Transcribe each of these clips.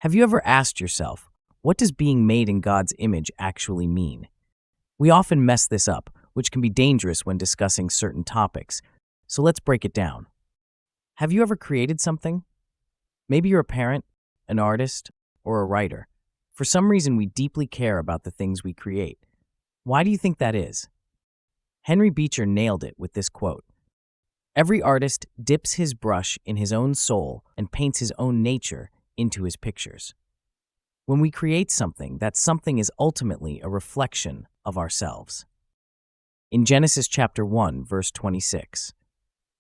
Have you ever asked yourself, what does being made in God's image actually mean? We often mess this up, which can be dangerous when discussing certain topics. So let's break it down. Have you ever created something? Maybe you're a parent, an artist, or a writer. For some reason, we deeply care about the things we create. Why do you think that is? Henry Beecher nailed it with this quote: "Every artist dips his brush in his own soul and paints his own nature into his pictures." When we create something, that something is ultimately a reflection of ourselves. In Genesis chapter 1, verse 26,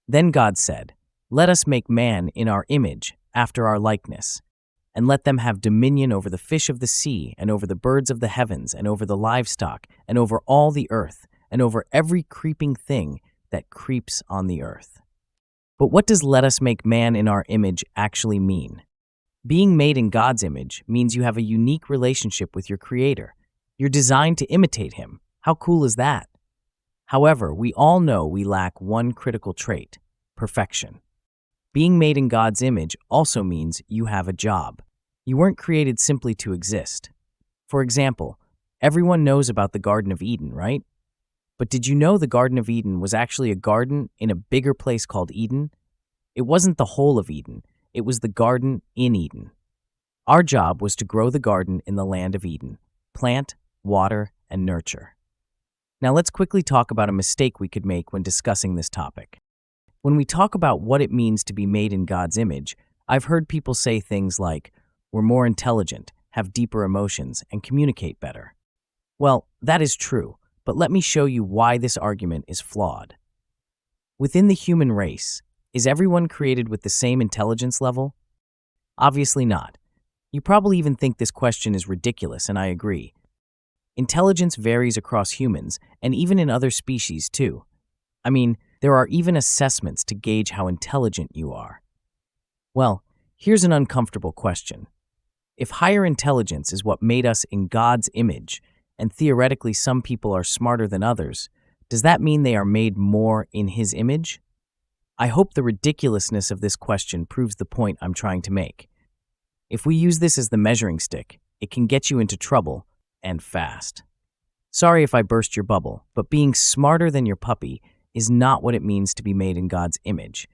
"Then God said, 'Let us make man in our image, after our likeness, and let them have dominion over the fish of the sea, and over the birds of the heavens, and over the livestock, and over all the earth, and over every creeping thing that creeps on the earth.'" But what does "let us make man in our image" actually mean? Being made in God's image means you have a unique relationship with your Creator. You're designed to imitate Him. How cool is that? However, we all know we lack one critical trait: perfection. Being made in God's image also means you have a job. You weren't created simply to exist. For example, everyone knows about the Garden of Eden, right? But did you know the Garden of Eden was actually a garden in a bigger place called Eden? It wasn't the whole of Eden. It was the garden in Eden. Our job was to grow the garden in the land of Eden: plant, water, and nurture. Now let's quickly talk about a mistake we could make when discussing this topic. When we talk about what it means to be made in God's image, I've heard people say things like, "We're more intelligent, have deeper emotions, and communicate better." Well, that is true, but let me show you why this argument is flawed. Within the human race, is everyone created with the same intelligence level? Obviously not. You probably even think this question is ridiculous, and I agree. Intelligence varies across humans, and even in other species too. I mean, there are even assessments to gauge how intelligent you are. Well, here's an uncomfortable question. If higher intelligence is what made us in God's image, and theoretically some people are smarter than others, does that mean they are made more in His image? I hope the ridiculousness of this question proves the point I'm trying to make. If we use this as the measuring stick, it can get you into trouble, and fast. Sorry if I burst your bubble, but being smarter than your puppy is not what it means to be made in God's image.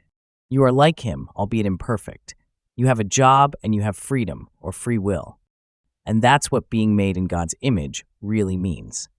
You are like Him, albeit imperfect. You have a job and you have freedom, or free will. And that's what being made in God's image really means.